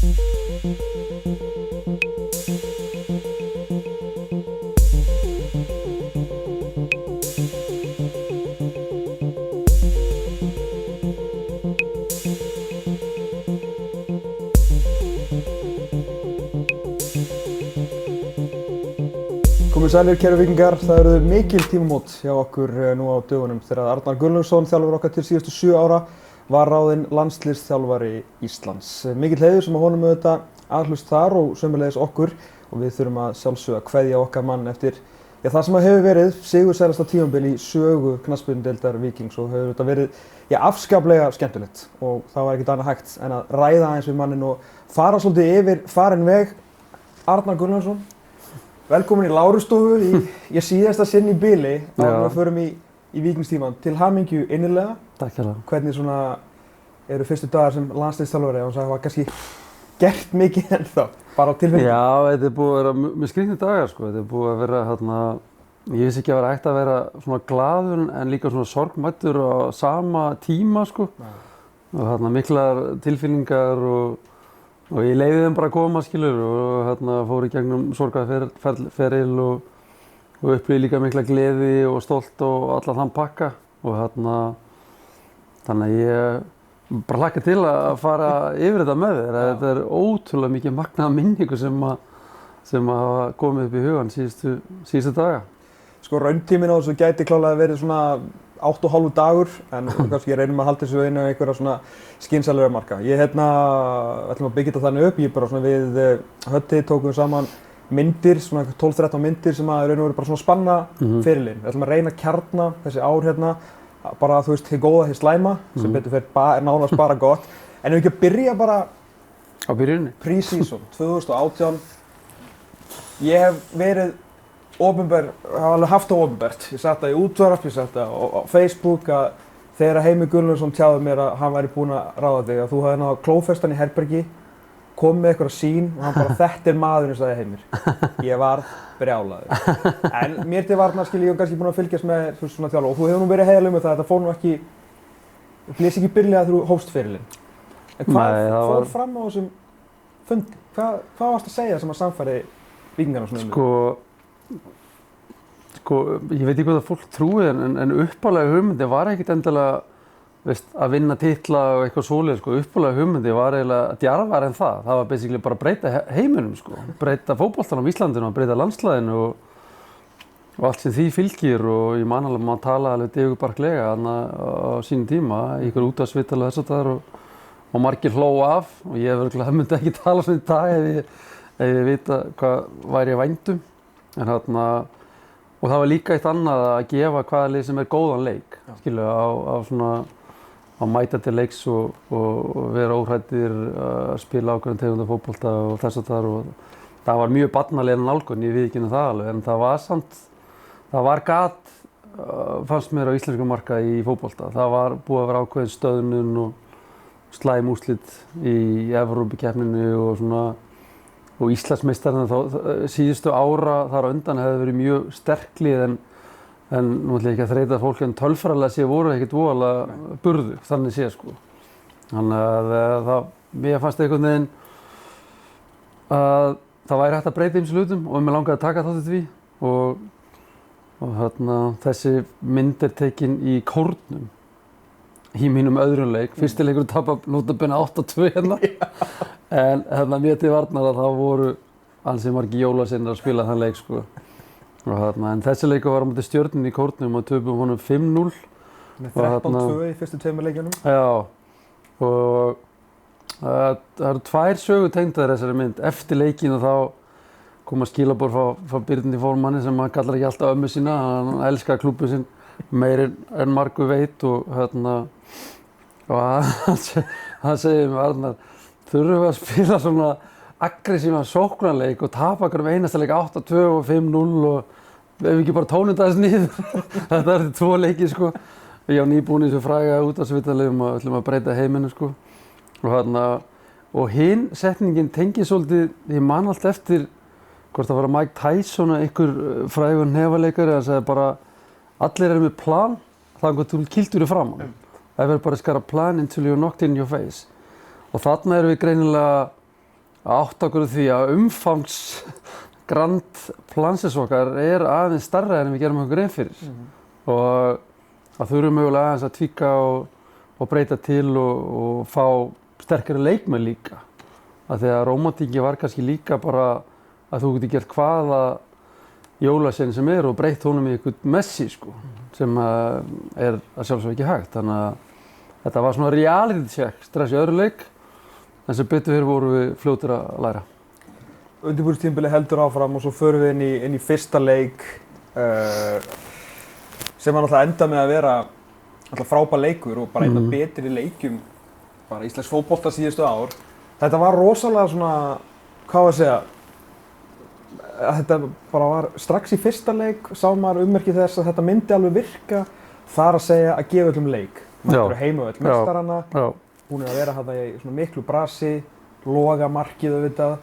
Komið sælir kæru víkingar, það eru mikil tímamót hjá okkur nú á dögunum þegar Arnar Gunnlaugsson, þjálfari okkar til síðustu 7 ára, var ráðinn landsliðsþjálfari Íslands. Mikill heiður sem að honum auðvitað aðhlust þar og sömuleiðis okkur og við þurfum að sjálfsögða að kveðja okkar mann eftir það sem að hefur verið sigursælasta tímabil í sögu knattspyrnudeildar Víkings og hefur auðvitað verið afskaplega skemmtilegt og það var ekkert annað hægt en að ræða aðeins við manninn og fara svolítið yfir farinn veg. Arnar Gunnlaugsson, velkomin í Lárustofu í síðasta sinn í bili áður en við förum í Víkingstímann. Til hamingju innilega. Takk hérlega. Hvernig svona eru fyrstu dagar sem landsliðsþjálfari og það var kannski gert mikið ennþá, bara á tilfinningu? Já, þetta er búið að vera mjög skrýtnir dagar sko. Þetta er búið að vera ég vissi ekki að vera hægt að vera svona glaður en líka svona sorgmæddur á sama tíma sko. Og miklar tilfinningar og ég leyfði þeim bara að koma skilur og fór í gegnum sorgarferil og upplifði líka mikla gleði og stolt og allan þann pakka og þannig að ég bara hlakka til að fara yfir þetta með þér. Þetta er ótrúlega mikið magnaða minningu sem hafa komið upp í hugann síðustu daga. Sko rauntíminn á þessu gæti klárlega verið svona 8,5 dagur en kannski reynum að halda þessu inn á einhverja svona skynsamlega marka. Ég ætlum að byggja þetta þannig upp, ég bara svona við Höddi tókum saman myndir, svona 12-13 myndir sem að raun og veru bara svona spanna ferilinn. Við ætlum að reyna að kjarna þessi ár bara þú veist, hið góða, hið slæma, sem betur fer nánast bara gott. En ef við ekki að byrja bara á byrjunni. Pre-season 2018. Ég hef verið opinber, hafa alveg haft það opinbert. Ég satt það í útvarp, ég satt það á Facebook að þegar Heimir Gunnlaugsson tjáði mér að hann væri búinn að ráða þig, að þú hafði náð klófestan í herbergi, kom með eitthvað sín og hann bara þetta er maðurinn, sagði Heimir. Ég var brjálaður. En mér til varnar skil ég kannski búinn að fylgjast með svona þjálfara og þú hefur nú verið heiðarlegur með það, þetta fór nú ekki, blés ekki byrlega þegar þú hófst ferilinn. En hvað fór fram á þessum fundi? Hvað varst að segja sem að sannfæri Víkingarna svona Sko, ég veit ekki hvað það fólk trúi en upphaflega hugmyndi var ekkert endilega að vinna titla og eitthvað svoleiðis sko. Upphaflega hugmyndi var eiginlega djarfara en það. Það var basically bara að breyta heiminum sko. Breyta fótboltanum á Íslandinu og breyta landslæðinu og allt sem því fylgir og ég man alveg maður tala alveg digurbarklega á sínum tíma í ykkur útvarpsviðtal og þess að það og margir hlógu af og ég það myndi ekki tala svona í dag ef ég vita hvað væri að vændum en og það var líka eitt annað að gefa hvaða lið sem er góðan leik, skilu, á mæta til leiks og vera óhræddir að spila ákveðin tegundar fótbolta og þess að og það var mjög barnalega nálgun, ég viðurkenni það alveg, en það var gat, fannst mér á íslenskum markaði í fótbolta. Það var búið að vera ákveðin stöðnun og slæm úrslit í Evrópukeppninni og svona og Íslandsmeistararnir þá síðustu ára þar á undan hefði verið mjög sterk lið en nú ætla ég ekki að þreyta fólk en tölfræðilega sé voru ekkert voðalega burðu, þannig sé sko. Þannig að mér fannst einhvern veginn að það væri hægt að breyta ýmsum hlutum og mér langaði að taka þátt í því og þessi mynd er tekin í Kórnum í mínum öðrum leik. Fyrsti leikur tapa notabene 8-2 hérna. En mér til varnar að það voru ansi margir jólasinnar að spila þann leik sko. En þessi leikur var á móti Stjörnunni í Kórnum og töpum honum 5-0. Með 13-2 í fyrstu 2 leikjunum. Já, og það eru 2 sögur tengdar þessari mynd. Eftir leikinn þá koma skilaboð frá Birni formanni sem hann kallar ekki alltaf ömmu sína. Hann elskar klúbbinn sinn meir en margur veit og hann segir mér Arnar, þurfum við að spila svona aggressívan sóknarleik og tapa okkur einasta leik 8-2 og 5-0 og ef við ekki bara tónum það niður. Þetta er 2 leiki sko. Ég var nýbúinn í þessu fræga útvarpsviðtali og ætlum að breyta heiminu sko. Og hinn setningin tengir svolítið, ég man allt eftir hvort það var Mike Tyson eða einhver frægur hnefaleikari að segja bara allir eru með plan þannig að þú kildur þig framan. Everybody's got a plan until you're knocked in your face. Og þarna erum við greinilega átta okkur á því að umfangs grand plansins okkar aðeins stærra en við gerum okkur grein fyrir. Og það þurfum mögulega aðeins að tvíka og breyta til og fá sterkari leikmenn líka. Af því að rómantíkin var kannski líka bara að þú getur gert hvaða jólasvein sem og breytt honum í einhvern Messi sko, sem að sjálfsög ekki hægt. Þannig að þetta var svona reality check strax í öðru leik, en sem betur fyrir vorum við fljótir að læra. Undirbúningstímabilið heldur áfram og svo förum við inn í fyrsta leik sem var náttúrulega enda með að vera frábær leikur og bara einn af betri leikjum bara íslensk fótbolta síðustu ár. Þetta var rosalega svona, hvað að segja, að þetta bara var strax í fyrsta leik, sá maður ummerki þess að þetta myndi alveg virka, þar að segja að gefa öllum leik. Maður heimavöll mestarana, búin að vera þarna í svona miklu brasi, loga markið auðvitað.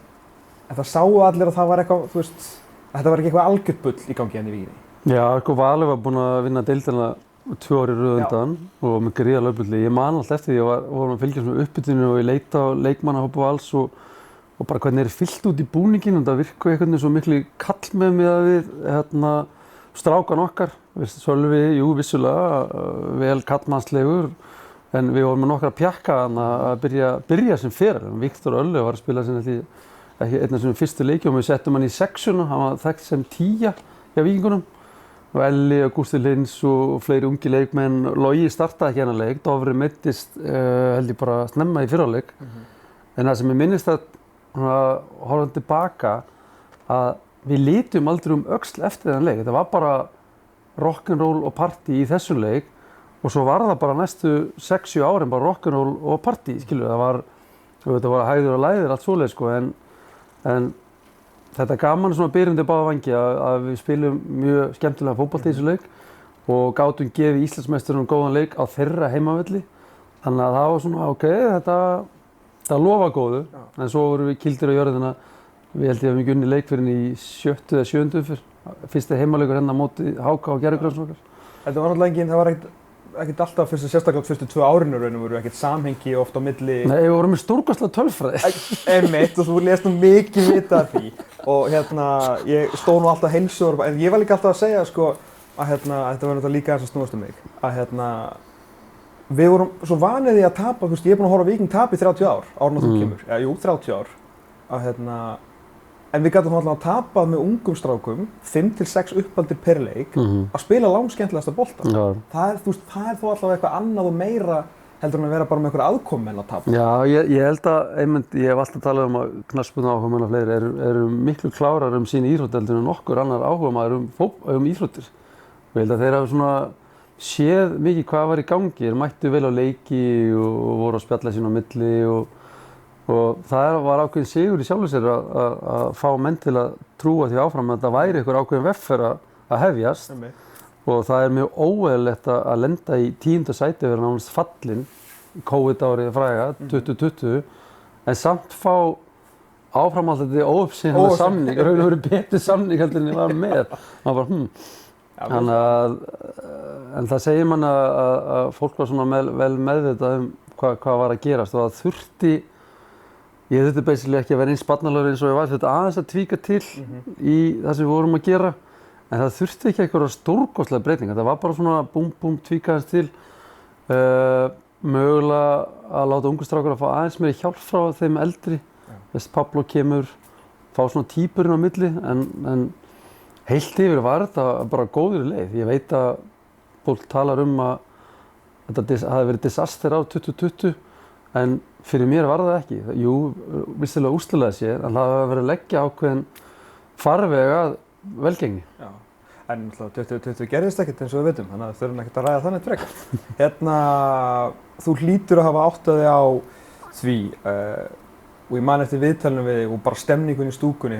En það sáu allir að það var eitthvað, þú veist, að þetta var ekki eitthvað algjört bull í gangi hérna í Víkinni. Já, Valur var búinn að vinna deildina 2 ár í röð undan og með gríðarlega bulli. Ég man alltaf eftir því að vorum að fylgjast með uppbytunu og ég leita á leikmannahópi Vals og bara hvernig fyllt út í búninginn og það virkaði einhvern veginn svo miklu kall með mig að við strákan okkar. Sölvi, jú, vissulega, vel kallmannslegur, en við vorum með nokkra pjakka að byrja sem fyrir. Viktor Öllu var að spila einn af sínum fyrstu leikjum og við settum hann í 6-una, hann var þekkt sem 10 hjá Víkingunum. Og Elli og Gústi Lins og fleiri ungi leikmenn. Logi startaði ekki hennar leik, Dofri meiddist held ég bara snemma í fyrrhálfleik. En það sem ég minnist að horfum tilbaka að við litum aldrei öxl eftir þennan leik. Þetta var bara rock'n'roll og party í þessum leik og svo var það bara næstu 6-7 árin bara rock'n'roll og party, skilur. Það var hægður og lægður allt svoleið sko, en þetta er gaman svona byrjandi báða vangi að við spilum mjög skemmtilega fótbolta í þessu leik og gátum gefið Íslandsmeisturunum góðan leik á þeirra heimavelli. Þannig að það var svona, þetta lofa góðu, en svo vorum við kýldir á jörðina. Við held ég að við unnið leik fyrir í 7. eða 7. umferð. Fyrsti heimaleikur hérna á móti Háka og Gerðugrænsokkar. Þetta var náttúrulega engin, það var ekkert alltaf sérstaklega fyrstu 2 árinu raunum voru ekkert samhengi oft á milli. Nei, við vorum með stórkostlega tölfræði. Einmitt, og þú lést nú mikið vita af því. Og ég stóð nú alltaf heilsugur, en ég var líka alltaf að segja sko að þetta var náttúrulega líka aðeins að snúast mig. Að við vorum svo vanið í að tapa, þú veist, ég er búinn að horfa á Víking tapa í 30 ár, árun og þú kemur. Já, jú, 30 ár. En við gætum alltaf að tapa með ungum strákum, 5-6 uppaldir per leik, að spila langskemmtilegasta bolta. Það er þó alltaf eitthvað annað og meira heldur en að vera bara með einhverja aðkomumenn að tapa. Já, ég held að, ég hef alltaf talað að knattspyrnuáhugamenn og fleiri eru miklu klárar sín íþrótt heldur en nokkur annar áhugamaður íþróttir. Og ég held að þeir hafa svona séð mikið hvað var í gangi, þeir mættu vel á leiki og voru að spjalla sín á milli og það var ákveðin sigur í sjálfu sér að fá menn til að trúa því áfram að það væri einhver ákveðin vegferð að hefjast. Og það er mjög óeðlilegt að lenda í 10. sæti og vera nánast fallinn í COVID-árið fræga, 2020, en samt fá áframhaldandi óuppsýnandi samning, raun og veru betur samning heldur en ég var með. Maður bara, en það segir mann að fólk var svona vel meðvitað hvað var að gerast og það þurfti. Ég þurfti basically ekki að vera eins barnalegur eins og ég var, þetta aðeins að tvíka til í það sem við vorum að gera. En það þurfti ekki eitthvað stórkostlega breytingar. Það var bara svona búm, tvíka aðeins til. Mögulega að láta ungu strákar að fá aðeins meiri hjálp frá þeim eldri. Pablo kemur, fá svona típurinn á milli, en heilt yfir var þetta bara góður leið. Ég veit að fólk talar að þetta hafi verið disaster á 2020, en fyrir mér var það ekki. Jú, vissulega úrslitalega séð, en það hafi verið að leggja ákveðin farveg að velgengni. Já, en 2020 gerðist ekkert eins og við veitum, þannig að þurfum ekkert að ræða þannig frekar. Þú hlýtur að hafa áttað þig á því, og ég man eftir viðtalinu við og bara stemningunni í stúkunni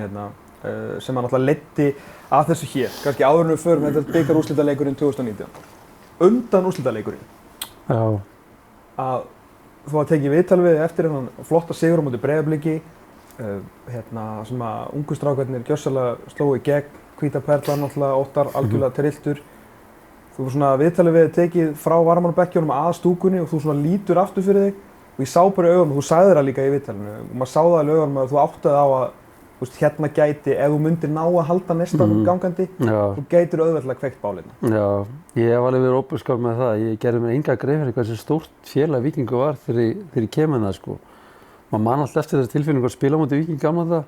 sem að náttúrulega leiddi að þessu hér, kannski áður en við förum þetta bikarúrslitaleikurinn 2019. Undan úrslitaleikurinn. Já. Að þú var tekið viðtal við eftir þennan flotta sigur á móti Breiðabliki, sem að ungu strákarnir gjörsamlega slógu í gegn, Hvíta Perlan náttúrulega, Óttar algjörlega trilltur. Þú var svona viðtalið við tekið frá varmannbekkjunum að stúkunni og þú svona lítur aftur fyrir þig og ég sá bara í augunum, þú sagðir það líka í viðtalinu og maður sá það í augunum að þú áttaði á að þú veist, hérna gæti, ef þú myndir ná að halda næsta gangandi, þú gætir auðveldlega kveikt bálina. Já, ég hef alveg verið óbúskap með það. Ég gerði mér enga grein fyrir hversu stórt félag Víkingur var þegar ég kem með það, sko. Maður man alltaf eftir þessi tilfinningu að spila á móti Víking gamla þetta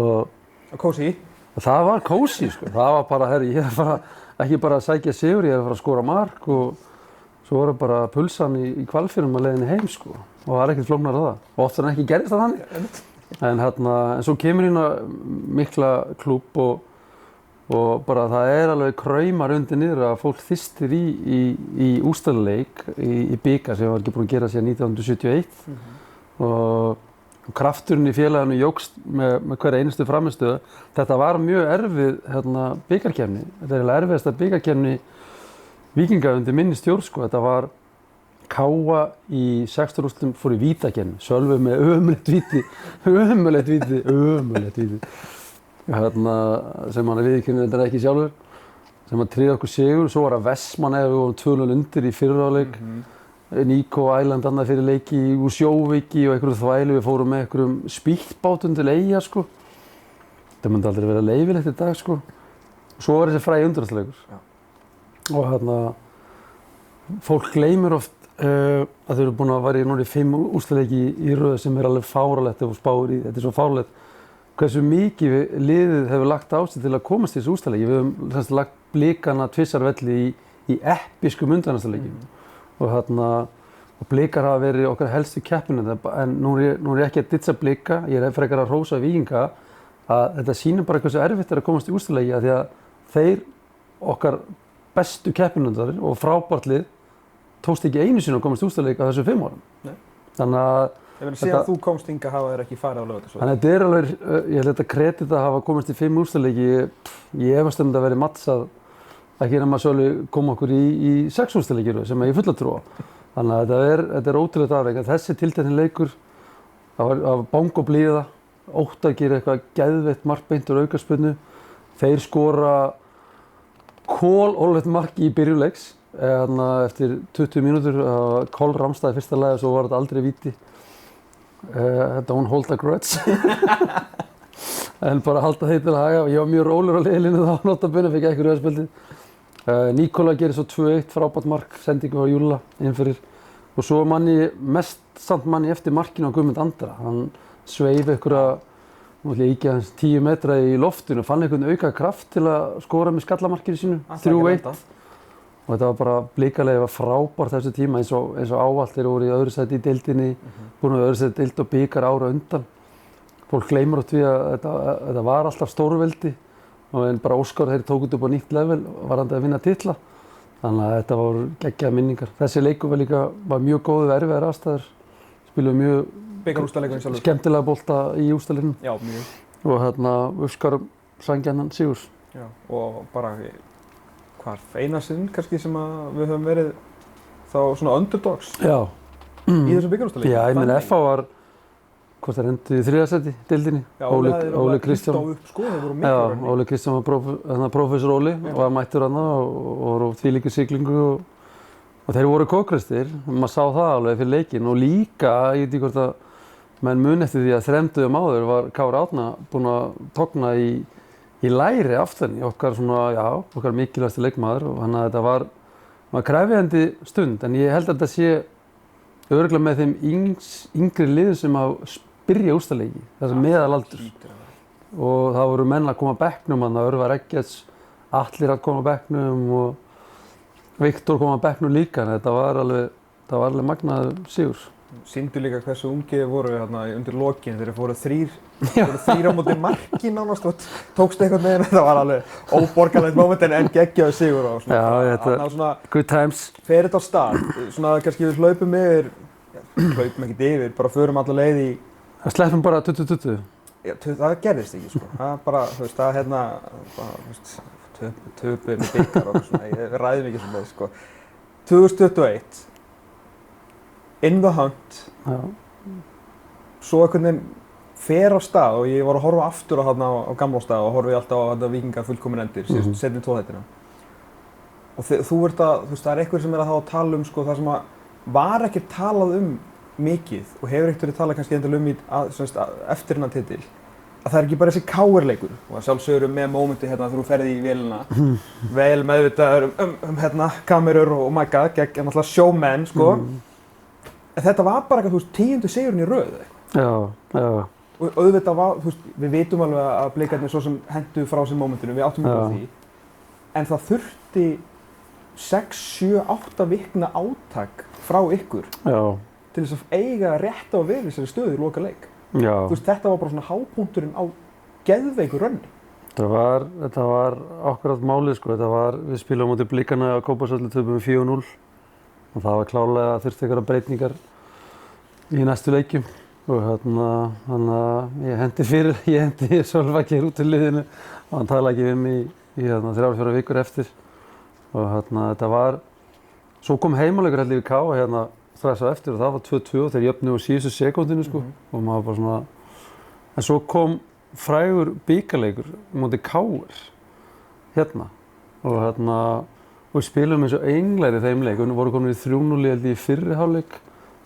og kósí? Það var kósí, sko. Það var bara, herri, ég er bara, ekki bara að sækja sigur, ég er að fara að skora mark og svo var bara pulsan í Hvalfjörðum að leiðinni heim, sko. Og það var ekkert flóknar að það. Og oft en ekki gerðist það þannig. En svo kemur inn á mikla klúbb og bara það er alveg kraumar undir niður að fólk þystir í úrslitaleik í bikar sem var ekki búin að gera síðan 1971 og krafturinn í félaginu jókst með hverja einustu frammistöðu. Þetta var mjög erfið bikarkeppni. Þetta er eiginlega erfiðasta bikarkeppni Víkinga undir minni stjórn, sko. Þetta var Káa í 16 úrslitum fór í vítakeppni. Sölvi með ömurlegt víti sem hann viðurkennir þetta ekki sjálfur, sem hann tryggði okkur sigur. Svo var það Vestmann ef við vorum 2-0 undir í fyrri hálfleik. Nico Island annað fyrir leiki úr Sjóvíki og einhverju þvælu. Við fórum með einhverjum spýttbátum til Eyja, sko. Það myndi aldrei vera leyfilegt í dag, sko. Svo var þessi frægi undanúrslitaleikur. Og fólk gleymir oft að þau eru búin að vera núna í 5 úrslitaleiki í röð sem er alveg fáránlegt ef þú spáir í. Þetta er svo fáránlegt hversu mikið liðið hefur lagt á sig til að komast í þessu úrslitaleiki. Við höfum lagt Blikana tvisarvelli í eppiskum undanúrslitaleikjum. Og Blikar hafa verið okkar helstu keppinautar, en nú er ég ekki að ditsa Blika, ég er frekar að hrósa Víkinga að þetta sýnir bara hversu erfitt er að komast í úrslitaleiki af því að þeir okkar bestu keppinautar og frábært lið tókst ekki einu sinni að komast í úrslitaleik á þessum 5 árum. Nei. Þannig að síðan þú komst hingað hafa þeir ekki farið á Laugardalsvelli. Þannig að þetta er alveg, ég held þetta kredit að hafa komist í 5 úrslitaleiki, ég efast þetta verið matsað ekki nema Sölvi kom okkur í 6 úrslitaleiki sem ég fulla trú á. Þannig að þetta er ótrúlegt afrek. Þessi tiltekni leikur, það var bang og blíða, Óttar gerir eitthvað geðveitt mark beint úr aukaspyrnu, þeir skora kolólveitt mark í byrjun leiks. Eftir 20 mínútur Kol Ramstad í fyrsta lagi og svo var þetta aldrei víti. Don't hold a grudge. En bara halda því til að haga. Ég var mjög rólegur á liðinu þá notabene, fikk ekki rauðspjaldið. Nikola gerir svo 2-1 frábært mark, sendingu á Júlla innfyrir. Og svo samt manni eftir markinu á Guðmund Andra. Hann sveif einhverja, nú ætla ég ekki aðeins 10 metra í loftinu og fann einhvern auka kraft til að skora með skallamarkinu sínu, 3-1. Og þetta var bara blikalegi, var frábært þessu tíma eins og ávallt þeir voru í öðru sæti í deildinni, búin að öðru sæti deild og bikar ára undan. Fólk gleymir oft við að þetta var alltaf stórveldi en bara Óskar þeir tóku þetta upp á nýtt level varðandi að vinna titla. Þannig að þetta voru geggjaðar minningar. Þessi leikur var mjög góð við erfiðar aðstæður, spiluðu mjög skemmtilega bolta í úrslitaleiknum. Já, mjög. Og Óskar sanngjarnan sigurs. Já, og bara eina sinn kannski sem við höfum verið þá svona underdogs í þessu bikarúrslitaleik. Já, ég meina FH var, hvort það endaði í 3. sæti í deildinni. Já, Óli Kristján. Þeir voru mikið. Óli Kristján var prófessor Óli og var mættur þarna og voru þvílíku siglingu og þeir voru kókrestir. Maður sá það alveg fyrir leikinn og líka, ég veit ekki hvort að menn muni eftir því að 3 dögum áður var Kári Árna búinn að togna í læri aftan í okkar mikilvægasti leikmaður og þannig að þetta var krefjandi stund en ég held að þetta sé örugglega með þeim yngri liðum sem að byrja úrslitaleiki, þessi meðalaldur. Og það voru menn að koma á bekknum, Örvar Eggerts, Atli að koma á bekknum og Viktor kom á bekknum líka, en þetta var alveg magnaður sigur. Sýndu líka hversu ungir voru undir lokin þegar fóru þrír á móti marki nánast og tókst eitthvað með þetta var alveg óborgarlegt moment en geggjaður sigur og svona. Já, þetta good times. Fer þetta á stað, svona kannski við hlaupum ekkert yfir, bara förum alla leið í... Sleppum bara 2020. Já, það gerðist ekki sko, það bara, þú veist, það töpuð með bikar og svona, við ræðum ekki svona sko. 2021 in the hunt, svo einhvern veginn fer á stað og ég var að horfa aftur á gamla stað og horfi alltaf á Víkingar fullkomin endir, seinni 2 þættina. Og þú veist, það er eitthvað sem er að tala sko, það sem var ekkert talað mikið og hefur ekkert verið talað kannski eftir hennar titil að það ekki bara þessi KR-leikur og að sjálfsögur með mómenti hérna þegar þú ferði í vélina vel meðvitaður kamerur og my god, gegn náttúrulega showmenn sko en þetta var bara eitthvað, 10. sigurinn í röð Já. Og auðvitað var, við vitum alveg að Blikarnir svo sem hentu frá sér mómentinu, við áttum ekki á því en það þurfti 6, 7, 8 vikna átak frá ykkur til þess að eiga rétt á að vera í þessari stöðu í loka leik. Þetta var bara svona hápunkturinn á geðveiku rönni. Þetta var akkurat málið sko, við spilum á móti Blikarna á Kópavogsvelli, töpum 4-0 og það var klárlega að þurfti einhverjar breytingar í næstu leikjum og þannig að ég hendi Sölva hér út til liðinu og hann talaði ekki við mig í 3-4 vikur eftir og þetta var, svo kom heimaleikur held ég við K strax á eftir og það var 2-2 og þeir jöfnuðu á síðustu sekúndinu sko og maður bara svona, en svo kom frægur bikarleikur móti KR og við spilum eins og englar í þeim leik og við vorum komin í 3-0 held ég í fyrri hálfleik,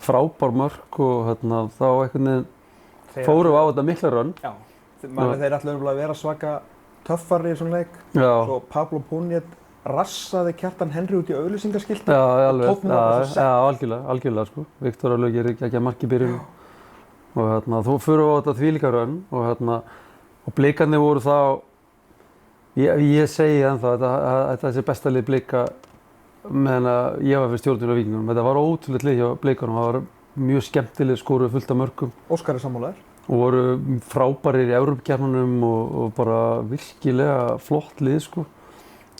frábær mörk og þá einhvern veginn fórum við á þetta mikla rönn. Já, þeir ætluðu að vera svaka töffari í svona leik. Svo Pablo Puniet rassaði Kjartan Henry út í auglýsingaskilti og tók mér á þessu sett. Algjörlega sko. Viktor Örlög gerir ekki að marki í byrjun og þú fyrir á þetta þvílíka rönn og Blikarnir voru þá, ég segi ennþá að þetta sé besta lið Blika meðan að ég var fyrir stjórnir á Víkingum. Þetta var ótrúlegt lið hjá Blikunum, það var mjög skemmtileg, skoruðu fullt af mörkum. Óskar sammálaður. Og voru frábærir í Evrópukeppnunum og bara virkilega flott lið sko.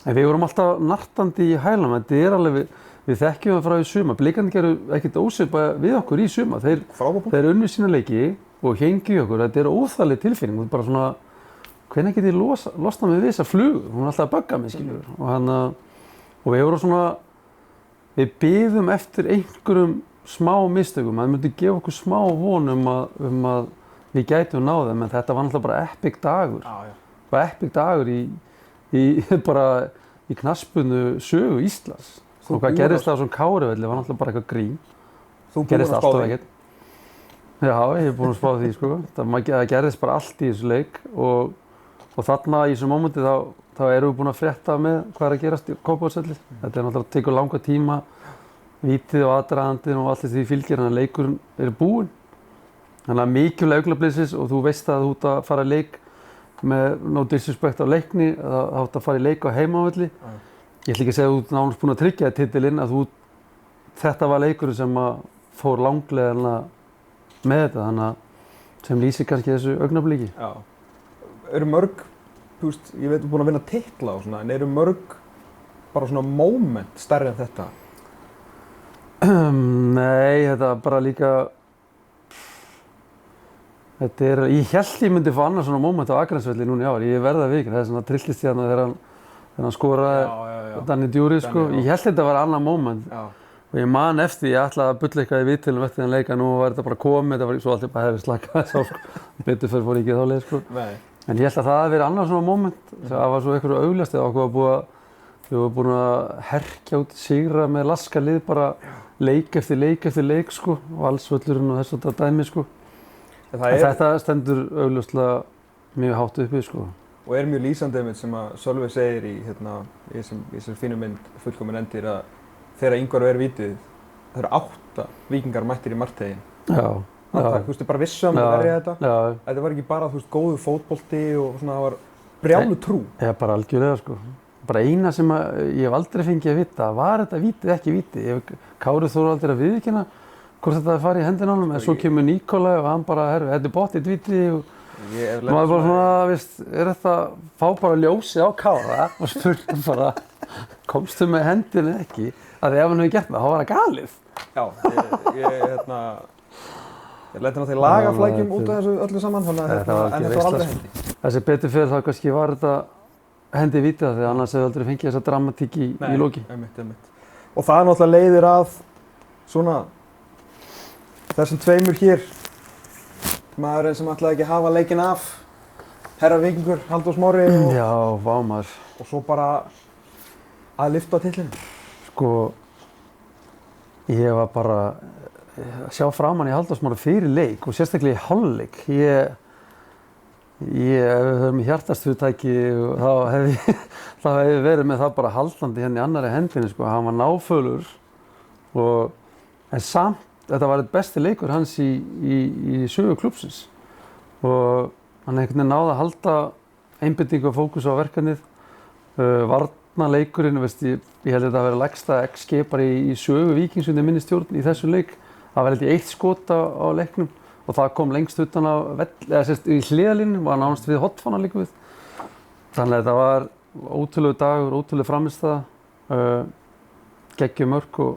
En við vorum alltaf nartandi í hælunum, þetta alveg, við þekkjum það frá í sumar. Blikarnir gerðu ekkert ósvipað við okkur í sumar. Þeir unnu sína leiki og hengi okkur, þetta óþægileg tilfinning. Bara svona, hvenær get ég losnað mig við þessa flugu? Hún alltaf að bugga mig, skilur. Og við vorum svona, við biðum eftir einhverjum smá mistökum, það myndi gefa okkur smá von að við gætum náð þeim, en þetta var náttúrulega bara epic dagur. Bara epic dagur í knattspyrnu sögu Íslands. Og hvað gerðist það á svona Káravelli var náttúrulega bara eitthvað grín. Þú búinn að spá því? Já, ég hef búinn að spá því, sko. Það gerðist bara allt í þessu leik og þarna í þessu mómenti þá erum við búin að frétta með hvað að gerast í Kópavogsvelli. Þetta náttúrulega tekur langa tíma, vítið og aðdragandinn og allt því fylgir, þannig að leikurinn er búinn. Þannig að mikilvæg augnabliksins og þú veist að þú ert að fara í leik með no disrespect á leikni, þá ert að fara í leik á heimavelli. Ég ætla ekki að segja að þú ert nánast búinn að tryggja titilinn, að þetta var leikurinn sem fór langlega með þetta, þannig að sem lýsir kannski þessu augnabliki. Já. Eru mörg, ég veit, þú ert búinn að vinna titla og svona, en eru mörg bara svona moment stærri en þetta? Nei, þetta bara líka, ég held ég myndi fá annars svona moment á Akranesvelli núna í ár, ég verða að vikna, það er svona trillist í hana þegar hann skoraði Danny Djuri, sko, ég held þetta var annar moment. Og ég man eftir, ég ætlaði að bulla eitthvað í viðtölum eftir þann leika, nú var þetta bara komið, þetta var svo alltaf bara hefði slakað þess á, sko, betur fyrir fór ekki þá leið, sko. En ég held að það hafi verið annars svona moment, það var svo eitthvað augljóst eða okkur við vorum búin að herkja út sigra með laska lið bara leik eftir leik, sko, og Valsvöllurinn og þess að dæmi, sko. En þetta stendur augljóslega mjög hátt uppi, sko. Og mjög lýsandi einmitt sem að Sölvi segir í þessari fínu mynd fullkomin endir að þegar Ingvar vítið, það eru 8 víkingar mættir í markteginn. Já. Þú veist, bara vissum að verja þetta. Já. Þetta var ekki bara, þú veist, góður fótbolti og svona, það var brjálu trú. Já, bara algjörlega, sko. Bara eina sem ég hef aldrei fengið að vita, var þetta vítið ekki vítið? Kári Þór aldrei að viðurkenna hvort þetta farið í hendina á honum, en svo kemur Nikolaj og hann bara, þetta bóttið vítið og maður bara svona, veist, þetta fá bara ljósið á Kára og spurði bara, komstu með hendinu ekki? Af því ef hann hefði gert það, þá var það galið. Já, ég lenti náttúrulega í lagaflækjum út af þessu öllu saman, þannig að þetta var aldrei hendi. Þessi betur fyrir þá kannski var þetta hendi vítið það, því annars hefði aldrei fengið þessa dramatík í loki. Einmitt. Og það náttúrulega leiðir að svona þessum tveimur hér, maðurinn sem ætlaði ekki að hafa leikinn af, herra Víkingur, Halldór Smári Já, vá maður. Og svo bara að lyfta á titlinu. Sko, ég var bara, sjá framan í Halldór Smára fyrir leik og sérstaklega í hálfleik. Ef við höfum í hjartastfyrirtæki þá hef ég verið með það bara haldandi hérna í annarri hendinni sko. Hann var náfölur en samt þetta var eitt besti leikur hans í sögu klúbbsins og hann einhvern veginn náði að halda einbeitingu og fókus á verkefnið. Varnarleikurinn, ég held að þetta að vera lægsta XG bara í sögu Víkings undir minni stjórn í þessum leik. Það var held ég 1 skot á leiknum og það kom lengst utan á í hliðalínu, var nánast við hotfána líka við. Þannig að þetta var ótrúlegur dagur, ótrúleg frammistaða, geggjum mörk og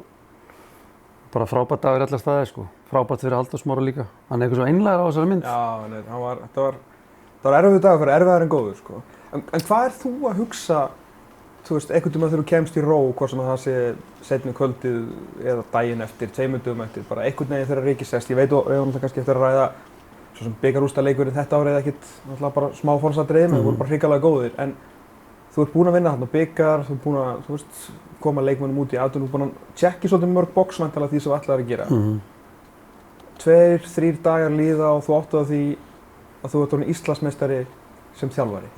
bara frábært dagur í alla staði sko. Frábært fyrir Halldór Smára líka. Hann eitthvað svo einlægur á þessari mynd. Já, þetta var erfiður dagur fyrir erfiðar en góður sko. En hvað þú að hugsa, þú veist, einhvern tímann þegar þú kemst í ró, hvort sem það sé seinni kvöldið eða daginn eftir, 2 dögum eftir, bara einhvern veginn þegar Riki sest. Ég veit og við höfum kannski eftir að ræða svo sem bikarúrslitaleikurinn þetta árið ekkert, náttúrulega bara smá formsatriði, menn voru bara hrikalega góðir. En þú ert búinn að vinna þarna bikar, þú ert búinn að, þú veist, koma leikmönnum út í aðdun, þú ert búinn að tjekki svolítið mörg box væntanlega því sem þú ætlaðir að gera. 2-3 dagar líða og þú áttu að því að þú ert orðinn Íslandsmeistari sem þjálfari.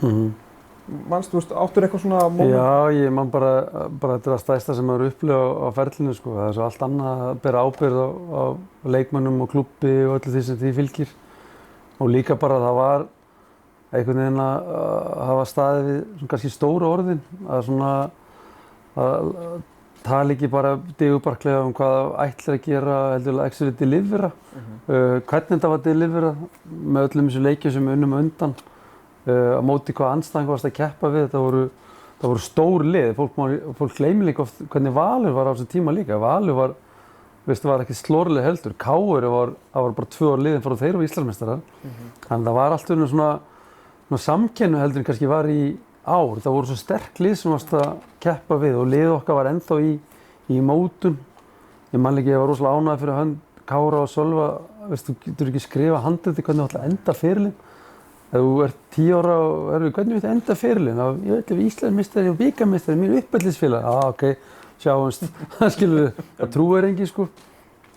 Manstu, áttur eitthvað svona moment? Já, ég man bara þetta er það stærsta sem maður upplifa á ferlinu sko. Það er svo allt annað að bera ábyrgð á leikmönnum og klúbbi og öllu því sem því fylgir. Og líka bara það var einhvern veginn að hafa staðið við kannski stóru orðin. Að tala ekki bara digubarklega hvað ætlar að gera, heldur að delivera. Hvernig þetta var delivera með öllum þessu leikjum sem við unnum undan. Á móti hvað andstæðingur varst að keppa við, það voru stór lið, fólk gleymir líka oft hvernig Valur var á þessu tíma líka. Valur var ekki slorlega heldur, KR var bara 2 ár liðin frá þeir og Íslandsmeistarar. Þannig það var allt svona samkennu heldur en kannski var í ár. Það voru svo sterk lið sem varst að keppa við og liðið okkar var ennþá í mótun. Ég man líka, ég var rosalega ánægður fyrir hönd Kára og Sölva, þú getur ekki skrifa handriti hvernig þú ætlar að enda ferilinn. Ef þú ert 10 ára og hvernig við enda ferilinn? Ég veit ef Íslandsmeistari og bikarmeistari, mín uppeldisfélag. Ok, sjáumst, það skilur við, það trúir engi sko.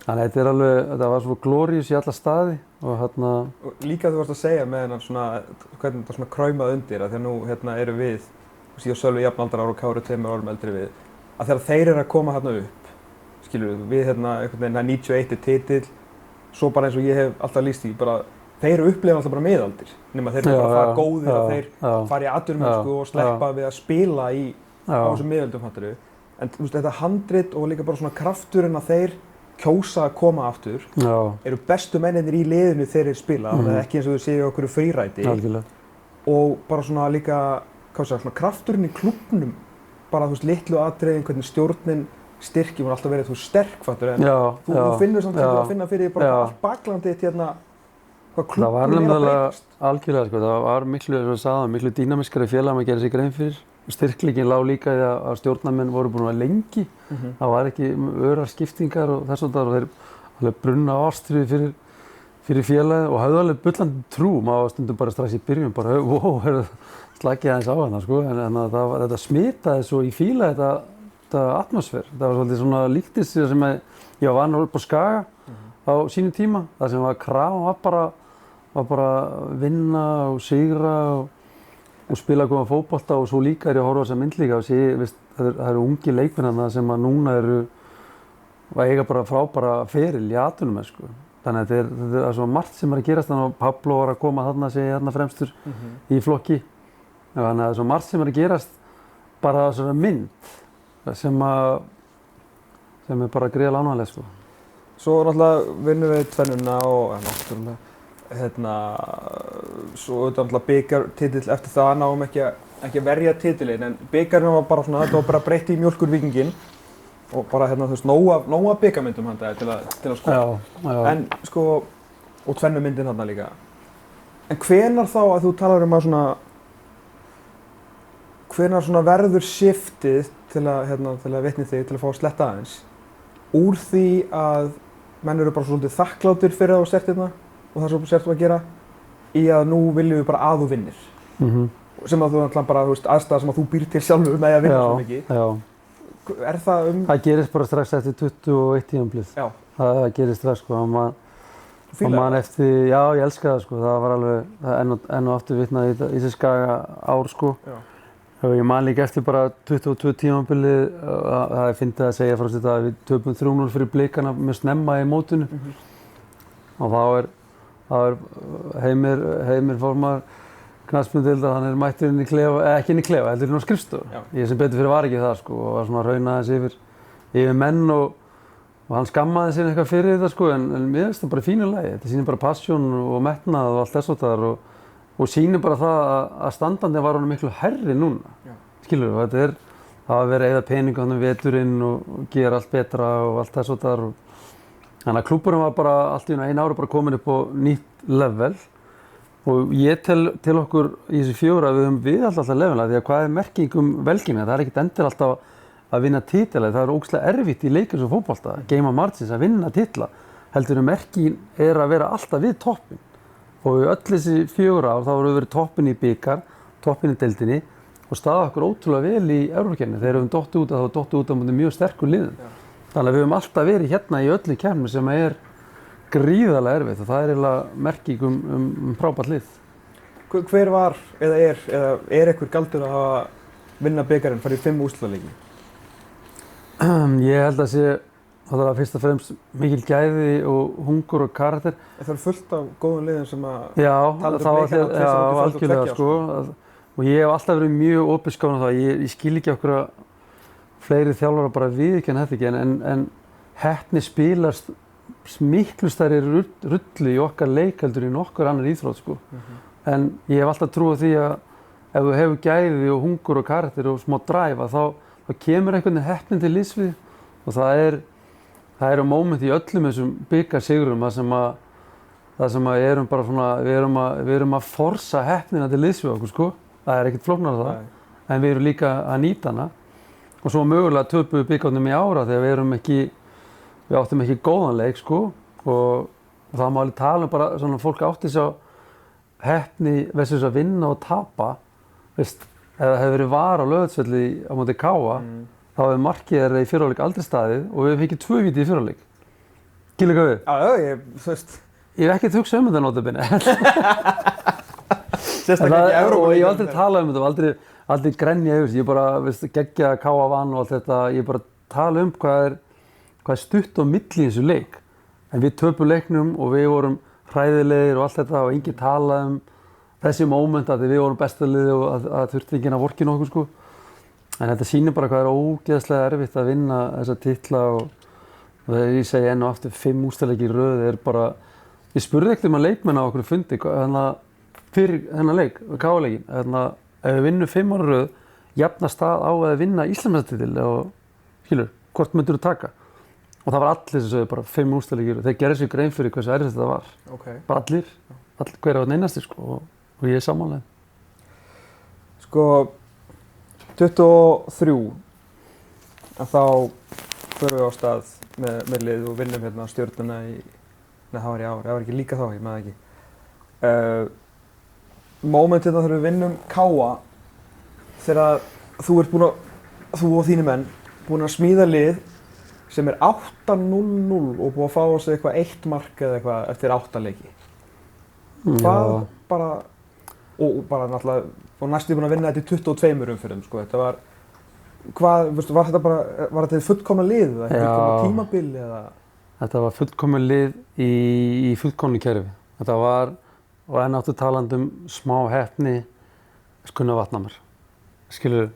Þannig þetta var svo glóríus í alla staði og Líka þú varst að segja með hennar svona, hvernig þetta svona kraumað undir, að þegar nú eru við, ég og Sölvi jafnaldrar og Kári 2 árum eldri við, að þegar þeir eru að koma upp, skilur við einhvern veginn, 91 titill, svo bara eins og ég hef alltaf lýst í, bara þeir upplifa alltaf bara miðaldir, nema þeir eru bara það góðir að þeir fara í atvinnumennsku og sleppa við að spila á þessum miðaldum, fattar við. En þú veist, þetta handrit og líka bara svona krafturinn að þeir kjósa að koma aftur, eru bestu mennirnir í liðinu þeir eru spila, það er ekki eins og þau séu okkur fríræti. Og bara svona líka, svona krafturinn í klúbbnum, bara þú veist, litlu atriðin, hvernig stjórnin styrkir, hún alltaf verið þú sterk, fattur, en þú finnur samt að finna fyrir bara allt baklandið hérna, hvað klúbbnum að breytast. Algjörlega, sko, það var miklu, eins og ég sagði, miklu dýnamískari félag maður gerir sig grein fyrir. Styrkleikinn lá líka í að stjórnarmenn voru búin að lengi. Það var ekki örar skiptingar og þess og þeir alveg brunna ástríði fyrir félagið og hafði alveg bullandi trú. Maður var stundum bara strax í byrjun, bara slakið aðeins á hana, sko. En þetta smitaði svo í fíla þetta atmosfér. Það var svolítið svona líktist sem ég var vanur upp á Skaga á sínum tíma. Það sem var krafan var bara vinna og sigra og spila góðan fótbolta og svo líka ég að horfa á þessa mynd líka og það eru ungi leikmenn þarna sem að núna eiga bara frábæra feril í atvinnumennsku. Þannig að þetta er svo margt sem að gerast þannig að Pablo var að koma þarna fremstur í flokki. Þannig að það er svo margt sem að gerast bara svona mynd sem er bara gríðarlega ánægjuleg sko. Svo náttúrulega vinnum við tvennuna og náttúrulega svo auðvitað náttúrulega bikartitill eftir það náum ekki að verja titilinn en bikarinn var bara svona, þetta var bara breytt í mjólkurvíkinginn og bara þú veist, nóga bikarmyndum handa til að skoða. En sko, og tvennumyndin þarna líka. En hvenær þá að þú talar um að svona, hvenær svona verður shiftið til að vitni þig, til að fá að sletta aðeins, úr því að menn eru bara svolítið þakklátir fyrir að þú sért hérna og það sem þú sért að gera, í að nú viljum við bara að þú vinnir. Sem að þú náttúrulega bara, þú veist, aðstæða sem að þú býr til sjálfur með að vinna svo mikið. Já. Er það Það gerist bara strax eftir 21 tímabil. Já. það gerist það sko. Og man eftir, já, ég elska það sko. Það var alveg enn og aftur vitnað í þessi Skaga ár sko. Já. Og ég man líka eftir bara 22 tímabilið, það er fyndið að segja frá þetta að við töpum 3-0 fyrir Blikana með snemma í mótinu. Og þá er Heimir formaður knattspyrnudeildar, hann mættur inn í klefa, ekki inn í klefa, heldur inn á skrifstofu. Ég sem betur fyrir var ekki það sko, og var svona að rauna aðeins yfir menn og hann skammaði sér eitthvað fyrir þetta sko, en mér finnst það bara í fínu lagi. Þetta sýnir bara passion og metnað og allt þess og þar og sýnir bara það að standandi var honum miklu hærri núna. Skilur þú, það var verið að eyða peninga hann veturinn og gera allt betra og allt þess og þar. Þannig að klúbburinn var bara allt í einu ári bara komin upp á nýtt level og ég til okkur í þessu 4 að við höfum viðhald alltaf levelina því að hvað er merking velgengni? Það er ekkert endilega alltaf að vinna titla, það er ógeðslega erfitt í leikjum sem fótbolta, game of margins að vinna titla, heldur en merkingin er að vera alltaf við toppinn. Og í öll þessi 4 ár þá vorum við verið toppinn í bikar, toppinn í deildinni og staðið okkur ótrúlega vel í Evrópukeppninni. Þegar við höfum dottið út, þá dottið út á móti mjög sterkum liðum. Þannig að við höfum alltaf verið hérna í öllum keppnum sem er gríðarlega erfitt og það er eiginlega merking frábært lið. Hver var eða er einhver galdur að hafa vinna bikarinn, farið í 5 úrslitaleiki? Ég held að það var fyrst og fremst mikil gæði og hungur og karakter. Það er fullt af góðum liðum sem að tala algjörlega sko. Og ég hef alltaf verið mjög opinskárn á það. Ég skil ekki okkur að fleiri þjálfarar bara viðurkenna þetta ekki en heppni spilast miklu stærri rullu í okkar leik heldur en okkar annar íþrótt sko. En ég hef alltaf trú á því að ef þú hefur gæði og hungur og karakter og smá dræfa þá kemur einhvern veginn heppnin til liðsvið og það eru móment í öllum þessum bikarsigrum það sem að erum bara svona, við erum að forsa heppnina til liðsvið okkur sko, það er ekkert flóknara það, en við erum líka að nýta hana og svo mögulega töpum við bikarnum í ára þegar við áttum ekki góðan leik sko og það má alveg tala bara svona fólk átti sig á heppni versus að vinna og tapa, veist. Ef það hefði verið var á Laugardalsvelli á móti KA, þá hefði markið þeirra í fyrri hálfleik aldrei staðið og við hefum fengið 2 víti í fyrri hálfleik. Skilur hvað við? Já, þú veist. Ég hef ekkert hugsað þetta notabene. Sérstaklega ekki Evrópu. Og ég hef aldrei talað þetta og aldrei grenja yfir þessu. Ég bara, geggja KA vann og allt þetta. Ég bara tala hvað er stutt á milli í þessu leik. En við töpum leiknum og við vorum hræðilegir og allt þetta og enginn talaði þessi móment að við vorum besta liðið og að þurfti enginn að vorkina okkur sko. En þetta sýnir bara hvað er ógeðslega erfitt að vinna þessa titla og þegar ég segi enn og aftur 5 úrslitaleiki í röð er bara, ég spurði ekkert leikmenn á okkur fundi fyrir þennan leik, KA-leikin, ef við vinnum 5 ára röð, jafnast það á að vinna Íslandsmeistaratitil og skilur, hvort myndur þú taka? Og það var allir sem sögðu bara 5 úrslitaleiki í röð, þeir gerðu sér grein fyrir hversu erfitt þetta var. Bara allir, hver á einasti sko. Og ég er sammálaður. Sko, 23 að þá förum við á stað með lið og vinnum hérna Stjörnuna það var í ár, það var ekki líka þá, ég með það ekki. Mómentið þegar við vinnum KA þegar þú og þínir menn búin að smíða lið sem er 8-0-0 og búin að fá á sig eitthvað 1 mark eða eitthvað eftir 8 leiki. Hvað bara og bara náttúrulega, og næstu búin að vinna þetta í 22 umferðum, sko, þetta var, var þetta fullkomna lið eða fullkomna tímabil eða? Þetta var fullkomna lið í fullkomnu kerfi. Þetta var, og enn áttu talandi smá heppni, Gunnar Vatnamar, skilur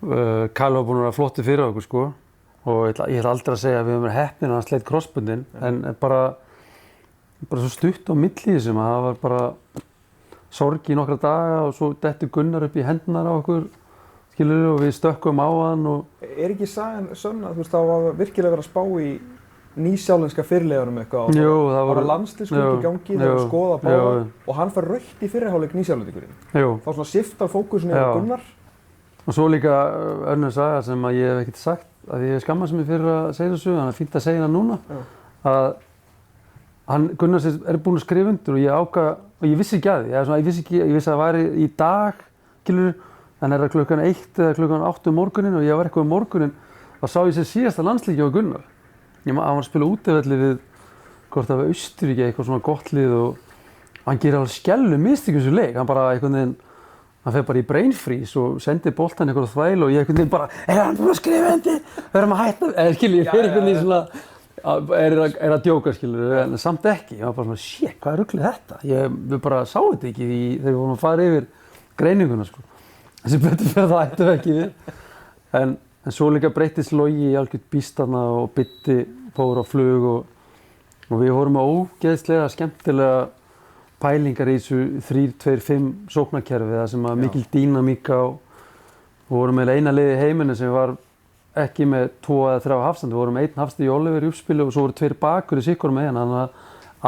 Kalli var búinn að vera flottur fyrir okkur, sko, og ég ætla aldrei að segja að við höfum verið heppnir að hann sleit krossbundinn, en bara svo stutt á milli þessum að það var bara sorg í nokkra daga og svo dettur Gunnar upp í hendurnar á okkur, skilur, og við stökkum á hann og... Er ekki sagan sönn að þú veist, það var virkilega verið að spá í nýsjálenska fyrirliðanum eitthvað Jú, það var landsliðsklúbb í gangi, það var skoða báða og hann fær rautt í fyrrihálfleik nýsjálendingurinn. Þá svona shiftar fókusinn yfir Gunnar. Og svo líka önnur saga sem að ég hef ekkert sagt, að ég skammast mig fyrir að segja þessu, þannig að fínt að segja það núna, að Gunnar er búinn að skrifa undir og ég ákvað, og ég vissi ekki að því, ég vissi að það væri í dag, skilur, en það klukkan 1 eða klukkan 8 morguninn og ég var eitthvað morguninn, þá sá ég sér síðasta landsleiki á Gunnar. hann var að spila útivelli við hvort það var Austurríki eitthvað svona gott lið og hann gerir alveg skellu mistök í þessu leik, hann bara einhvern veginn hann fer bara í brain freeze og sendir boltan eitthvað þvæl og ég einhvern veginn bara hann búinn að skrifa undir, verðum að hætta skilur, ég fer einhvern veginn svona er að djóka skilur, en samt ekki ég var bara svona, shit, hvað er ruglið þetta við bara sáum þetta ekki þegar við vorum að fara yfir greininguna sko, þessi betur fyrir það ættum við ekki við en svo líka breyttist Logi í algjört býstana og Biddi fór á flug og við vorum á ógeðslega skemmtilega pælingar í þessu 3-2-5 sóknarkerfi það sem var mikil dýnamík á og vorum með eina liði í heiminum sem var ekki með 2 eða 3 hafsend, við vorum með 1 hafsend í Oliver í uppspili og svo voru 2 bakur í sikkur með þannig að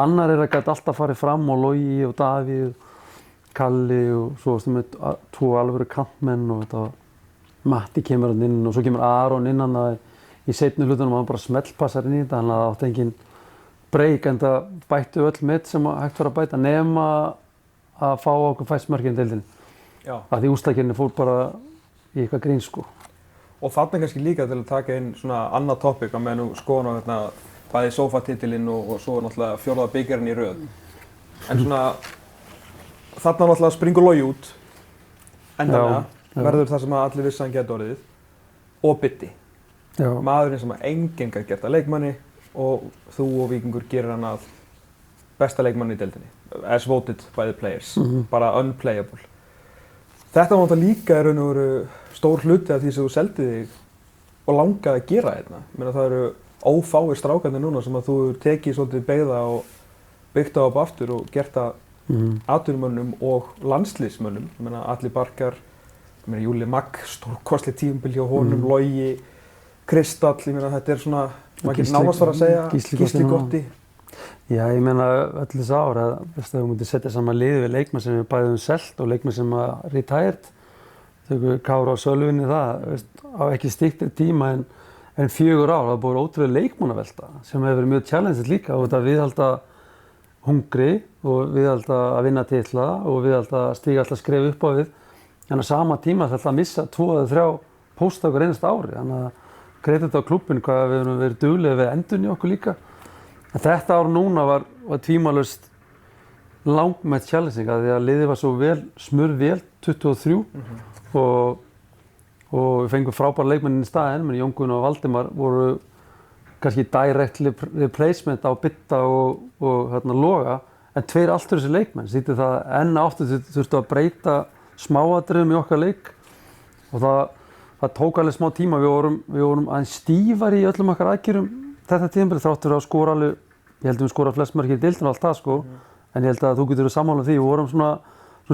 annar gæti alltaf farið fram og Logi og Davíð, Kalli og svo varstu með 2 alvöru kantmenn og þetta var Matti kemur hann inn og svo kemur Aron inn hann í seinni hlutunum og hann bara smellpassar inn í þetta, þannig að það átti engin breyk en það bættu öll mitt sem hægt var að bæta nema að fá okkur fæst mörkin í deildinni. Af því úrslitakeppnin fór bara í eitthvað grín sko. Og þarna kannski líka til að taka inn svona annað topic á meðan þú skoðan á hérna bæði sófatitilinn og svo náttúrulega 4. bikarinn í röð. En svona þarna náttúrulega springur Logi út endanlega, verður það sem allir vissi hann geti orðið og Biddi. Maðurinn sem enginn gæti gert að leikmanni og þú og Víkingur gerir hann að besta leikmanni í deildinni, as voted by the players, bara unplayable. Þetta var náttúrulega líka í raun og veru stór hluti af því sem þú seldi þig og langaði að gera hérna. Það eru ófáir strákarnir núna sem að þú hefur tekið svolítið beygða og byggt á upp aftur og gert það atvinnumönnum og landsliðsmönnum. Atli Barkar, Júli Magg, stórkostleg tímabil hjá honum, Logi, Kristall, þetta er svona maður getur nánast fara að segja Gísli Gotti. Já, ég meina öll þessi ár að þú myndir setja saman liðið við leikmenn sem við bæðum selt og leikmenn sem að retired. Þegar Kára á Sölvinni á ekki styttri tíma en 4 ár. Það búið ótrúlega leikmannavelta sem hefur verið mjög challenged líka og þetta viðhalda hungri og viðhalda að vinna titla og viðhalda að stíga alltaf skref upp á við. En á sama tíma þetta að missa 2 eða 3 pósta okkur einasta ári. Þannig að kredit á klúbbinn hvað við höfum verið duglegir við endurnýja okkur líka. En þetta ár núna var tvímælust langmest challenging því að liðið var svo smurvel 23 og við fengum frábæra leikmenn í staðinn, menn Jón Gunnar og Valdimar voru kannski direct replacement á Bidda og Loga en 2 allt þessi leikmenn. Sýtti það enn aftur þurftu að breyta smáatriðum í okkar leik og það tók alveg smá tíma, við vorum aðeins stífar í öllum okkar aðgerðum þetta tímabil þráttur að skora alveg, ég held að við skora flest mörk í deildinni og allt það sko, en ég held að þú getur sammála því, við vorum svona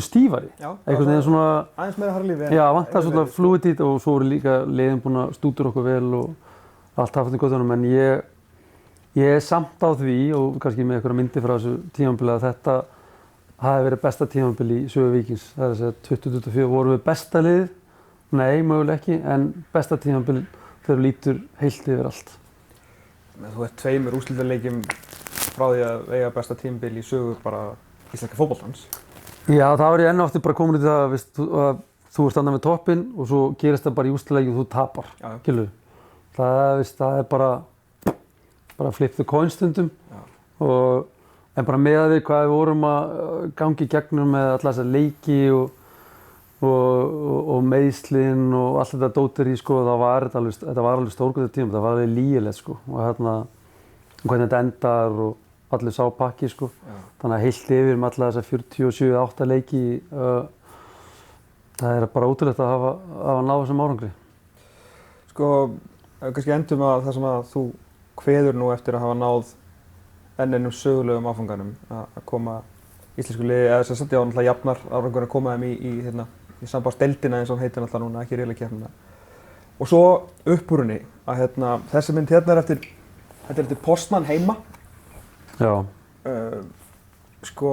stífari. Einhvern veginn svona aðeins meira harðlífi. Já, vantaði svona fluidít og svo voru líka liðin búin að stúdura okkur vel og allt það fyrir góðunum, en ég er samt á því og kannski með einhverja myndi frá þessu tímabili að þetta hafi verið besta tímabil í sögu Víkings. Það er að segja 2024 vorum við besta lið. Nei, mögulega ekki, en besta tímabil þegar þú lítur heilt yfir allt. Þú ert 2 úrslitaleikjum frá því að eiga besta tímabil í sögu bara íslenska fótboltans. Já, það var ég enn aftur bara komin út í það að þú ert standað með toppinn og svo gerist það bara í úrslitaleikjum og þú tapar. Það er bara flip the coin stundum. En bara með því hvað við vorum að gangi í gegnum með alla þessa leiki og meiðslin og allt þetta dótir í sko, þetta var alveg stórgóður tíma, það var alveg lýgilegt sko og hvernig þetta endar og allir sá pakki sko. Þannig að heilt yfir með alla þessa 47-8 leiki það er bara ótrúlegt að hafa náð þessum árangri. Sko, kannski endum að það sem að þú kveður nú eftir að hafa náð enn einum sögulegum áfanganum að koma íslensku liði, eða sem sagt, já, náttúrulega jafnar árangurinn að koma þeim í sambanddeildina eins og hann heitir náttúrulega núna, ekki riðlakeppnina. Og svo uppúrunni að þessi mynd hérna er eftir Postmann heima. Já. Sko.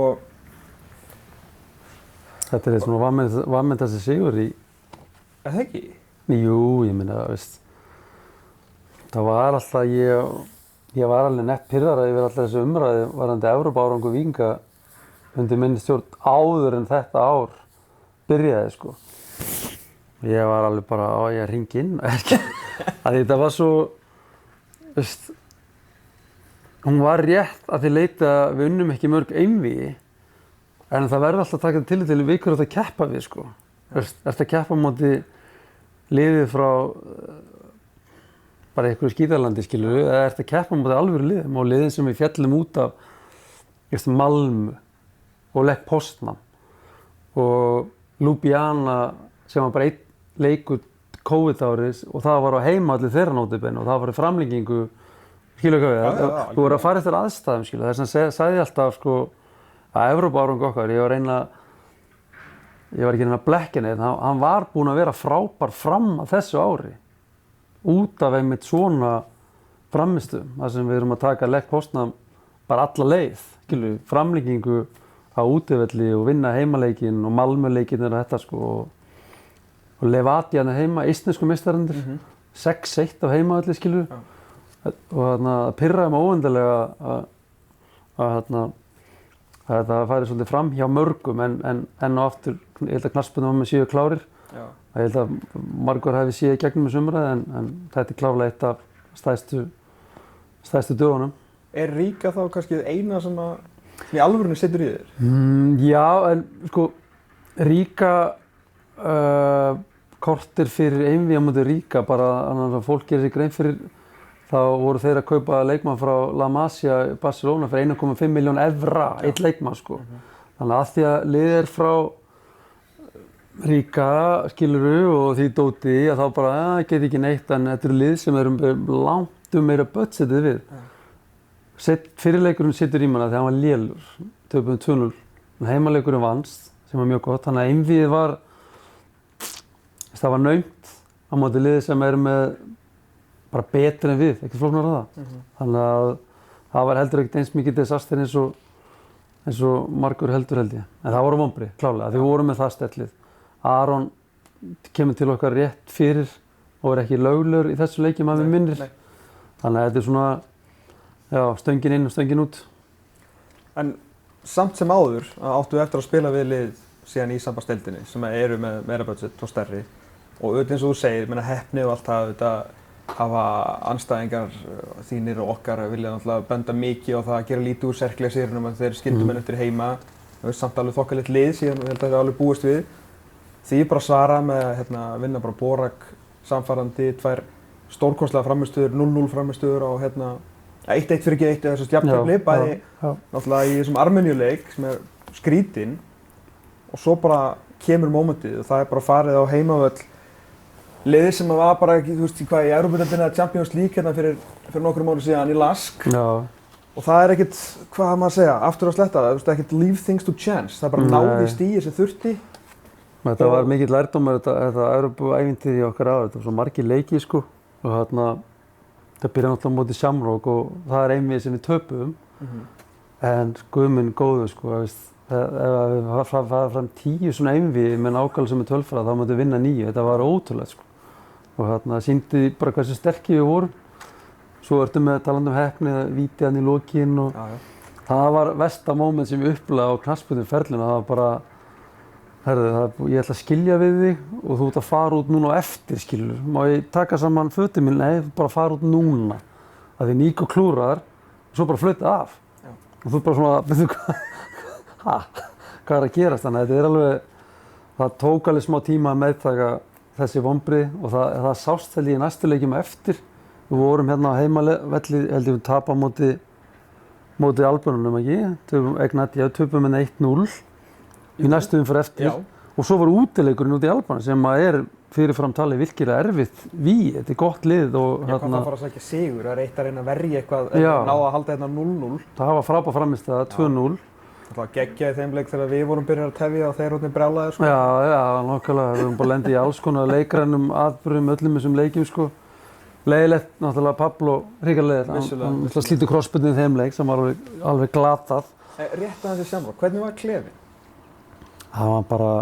Þetta er svona vanmyndasti sigur í. Er það ekki? Jú, ég meina, veist. Það var alltaf, ég var alveg nett pirraður yfir alltaf þessu umræði varðandi Evrópuárangur Víkinga undir minni stjórn áður en þetta ár byrjaði sko. Ég var alveg bara, ég hringi inn, að þetta var svo, veist, hún var rétt að því leyti að við unnum ekki mörg einvígi, en það verður alltaf að taka tillit til við hverju þetta keppa við, sko. Ertu að keppa á móti liðið frá bara einhverju skíðalandi, skilurðu, eða ertu að keppa á móti alvöru liðum og liðin sem við fjallum út af Malmö og Lech Poznan og Ljubljana sem var bara einn leikur COVID-árið og það var á heimavalli þeirra nótibeinu og það var í framlengingu, skilur ekki við, þú voru að fara eftir aðstæðum, skilur, þess að sagði ég alltaf, sko, að Evrópuárangur okkar, ég var ekki að reyna að blekkja neitt, hann var búinn að vera frábær fram að þessu ári, út af einmitt svona framistöðum, þar sem við erum að taka Lech Poznan bara alla leið, skilur, framlengingu á útivelli og vinna heimaleikinn og Malmö-leikinn og þetta, sko, og Levadia heima, íslensku meistarandir, 6-1 á heimavelli, skilur, og þarna pirraði mig óendanlega að þetta færi svolítið fram hjá mörgum, en og aftur, ég held að knattspyrnumenn séu klárir. Ég held að margur hefði séð í gegnum þessu umræðu, en þetta klárlega eitt af stærstu dögunum. Riga þá kannski eina sem í alvörunni setur í þér? Já, en sko, Riga kortir fyrir einvígi á móti Riga, bara að fólk gerir sig grein fyrir, þá voru þeir að kaupa leikmann frá La Masia í Barcelona fyrir 1,5 milljón evra, eitt leikmann, sko. Þannig að því að liðir frá Riga, skiluru, og því dóti, að þá bara, get ekki neitt, en þetta eru lið sem eru langt meira budgetið við. Fyrirleikurinn situr í manna þegar hann var lélur, töpuðum 2-0, en heimaleikurinn vannst, sem var mjög gott, þannig að einvígið var, það var naumt á móti liði sem eru með bara betri en við, ekkert flóknar að það. Þannig að það var heldur ekkert eins mikið disaster eins og margur heldur held ég. En það voru vonbrigði, klárlega, því við vorum með það stellið. Aron kemur til okkar rétt fyrir og er ekki löglegur í þessu leiki maður minnir. Þannig að þetta er svona, já, stöngin inn og stöngin út. En samt sem áður áttu eftir að spila við lið síðan í sambandsdeildinni sem eru með meira budget og stærri. Og auðvitað eins og þú segir, heppni og allt það, auðvitað hafa andstæðingar þínir og okkar vilja náttúrulega benda mikið á það að gera lítið úr serklegsýrunum að þeir skildu menn eftir heima. Það er samt alveg þokkalegt lið síðan og ég held að það er alveg búist við. Því bara svara með að vinna bara Borak samfærandi, 2 stórkostlega framistöður, 0-0 framistöður á 1-1 fyrir ekki 1 eða þessu jafntefli, bæði náttúrulega í þessum Armeníuleik sem er skrítinn og svo bara kemur mómentið og það er bara farið á heimavöll liðið sem var bara ekki, þú veist, í Evrópudeildinni eða Champions League hérna fyrir nokkrum árum síðan í Lask. Og það er ekkert, hvað maður að segja, aftur á sletta, það er ekkert leave things to chance, það er bara náði stíi sem þurfti. Þetta var mikill lærdómur, þetta Evrópuævintýri í okkar ár, þetta var svo margir leiki, sko, og það byrjaði náttúrulega á móti Shamrock og það er einvígið sem við töpuðum, en guð minn góður, sko, ef við farið fram 10 svona einvígi með nákvæmlega sem er tölfræði, þá myndum við vinna 9, þetta var ótrúlegt, sko. Og það sýndi bara hversu sterkir við vorum. Svo ertu með talandi heppni, víti hann í lokinn og það var versta moment sem ég upplifði á knattspyrnuferlinu. Það var bara, ég ætla að skilja við þig og þú ert að fara út núna á eftir, skilur. Má ég taka saman fötin mín? Nei, bara fara út núna. Það er Níko klúrar og svo bara flautað af. Og þú bara svona, veitu hvað er að gerast? Þannig að þetta er alveg, það tók alveg smá tíma að meðtaka þessi vonbrigði og það sást í næstu leikjum eftir. Við vorum hérna á heimavelli, held ég við tapa móti Albönunum, ekki? Töpum með 1-0 í næstu umferð eftir. Og svo var útileikurinn út í Albönum sem er fyrirfram talið virkilega erfitt vígi. Þetta er gott lið og hvað það fara að sækja sigur? Það er eitt að reyna að verja eitthvað, náða að halda hérna 0-0. Það var frábær frammistaða, 2-0. Það geggjaði þeim leik þegar við vorum byrjað að tefja og þeir orðnir brjálaðir, sko. Já, nákvæmlega. Við vorum bara lendið í alls konar leikrænum atburðum öllum þessum leikjum, sko. Leiðilegt, náttúrulega Pablo hrikalega. Hann slítur krossbundið í þeim leik sem var alveg glatað. Rétt aðeins í Shamrock, hvernig var klefinn? Það var bara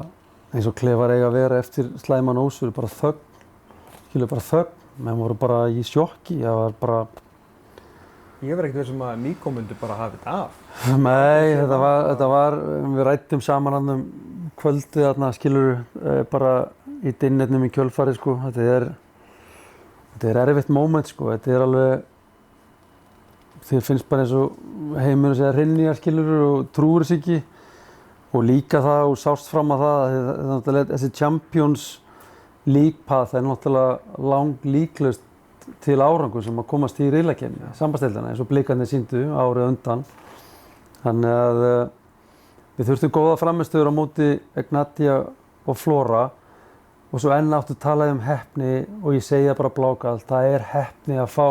eins og klefar eiga að vera eftir slæman ósvöru, bara þögn. Menn voru bara í sjokki, það var bara... Ég var ekkert vissum að Níko myndi bara hafa þetta af. Nei, þetta var, við ræddum saman hann kvöldið þarna, skilur, bara í dinnetnum í kjölfarið, sko. Þetta er erfitt moment, sko. Þetta er alveg, þér finnst bara eins og heimurinn segja hrynja skilur og trúir þess ekki og líka það og sást fram að það að þessi Champions League path er náttúrulega lang líklegust til árangur sem að komast í riðlakeppni, sambandsdeildina eins og Blikarnir sýndu árið undan. Þannig að við þurftum góða frammistöður á móti Egnatia og Flora og svo enn áttu talaði heppni og ég segja bara blákalt, það er heppni að fá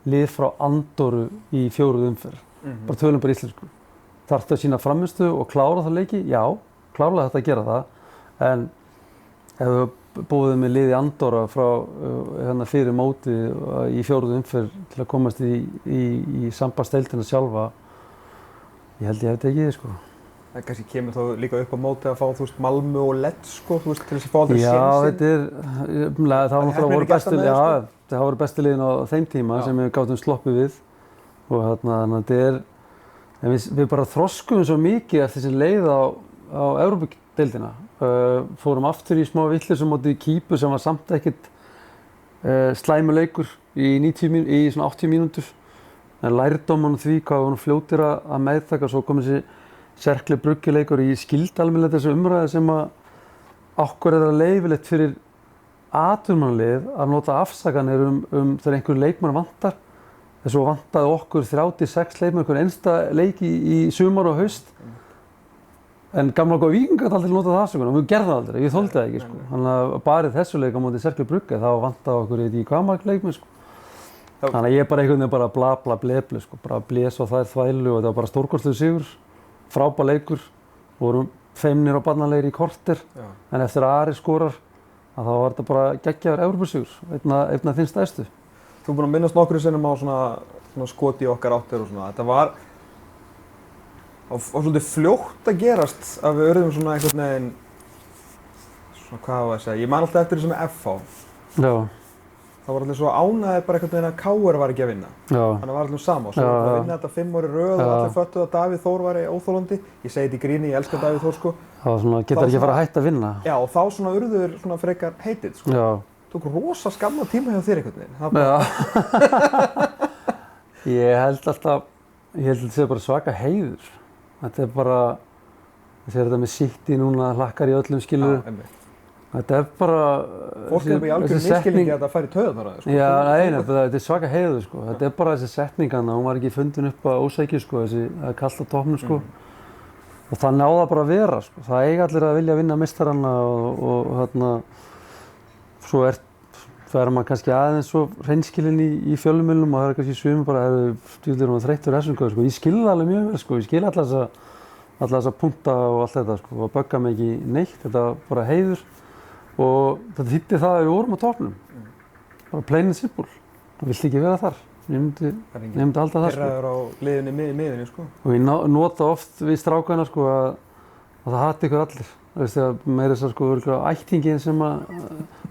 lið frá Andorru í 4. umferð. Bara tölum bara íslensku. Þarftu að sína frammistöðu og klára það leiki? Já, klárlega þetta að gera það. En ef við búðum með lið í Andorra frá fyrir móti í 4. umferð til að komast í sambandsdeildina sjálfa, ég held ég hef tekið sko. Það kannski kemur þá líka upp á móti að fá, þú veist, Malmö og Leds, sko, þú veist, til þess að fá aldrei sénsinn. Já, það voru bestu liðin á þeim tíma sem við gátum sloppið við. Og þannig að við bara þroskuðum svo mikið eftir þessi leið á Evrópudeildina. Fórum aftur í smá vitleysum móti Kýpur sem var samt ekkert slæmuleikur í svona 80 mínútur. En lærdóman því hvað við vorum fljótir að meðtaka, svo kom þessi Cercle Brugge-leikur í skildi þessu umræðu sem að okkur er leyfilegt fyrir atvinnumannalið að nota afsakanir þegar einhver leikmann vantar. Þess að vantaði okkur 36 leikmenn einhvern einsta leiki í sumar og haust. En gamla góða Víkingar gat aldrei notað það afsökunar og við gerðum það aldrei, ég þoldi það ekki sko. Þannig að bara í þessu leik á móti Cercle Brugge þá vantaði okkur í hvað marg leikmenn sko. Þannig að ég bara einhvern veginn bara bla bla blebli sko, bara blés og það þvælu og þetta var bara stórkostlegur sigur. Frábær leikur, vorum feimnir á barnalegir í korter, en eftir að Ari skorar að þá var þetta bara geggjaður Evrópusigur, einn af þinn stærstu. Þú búinn að minnast nokkrum sinnum á svona skoti í okkar áttir og svona. Þetta var svolítið fljótt að gerast að við urðum svona einhvern veginn, svona hvað var að segja, ég man alltaf eftir þessu með FH. Já. Það var allir svo ánægðir bara einhvern veginn að KR var ekki að vinna. Já. Þannig var allir sama. Svo var að vinna þetta 5 ári röð og allir föttuðu að Davíð Þór var óþolandi. Ég segi þetta í gríni, ég elska Davíð Þór sko. Það var svona, getur ekki að fara að hætta að vinna. Já, og þá svona urður svona frekar heitið sko. Já. Tók rosa skamma tíma hjá þér einhvern veginn. Já. Ég held þetta sé bara svaka heiður. Þetta er bara, þetta með City núna hlakkar í öllum skilur. Þetta er bara... Fólk er bara í algjörðu misskilningi að það færi taugarnar að það, sko. Já, nei, þetta er svaka heiður, sko. Þetta er bara þessi setninganna, hún var ekki fundin upp að ósækju, sko, það er kallt á toppnum, sko. Og það náða bara að vera, sko. Það eiga allir að vilja vinna meistaranna og svo er maður kannski aðeins svo hreinskilinn í fjölmiðlum og það er kannski sumir bara, djúlir hún þreyttur þessum, sko. Ég skil það alveg mjög vel, sko. Ég skil alla þessa punkta og allt þetta, sko. Og bögga mig ekki neitt, þetta var bara heiður. Og þetta þýddi það að við vorum á toppnum. Bara plain and simple. Það vilti ekki vera þar. Ég myndi halda það sko. Pirraður á liðinni miðinni sko. Og ég nota oft við strákana sko að það hati ykkur allir. Það veist að meira þess að sko ættingin sem að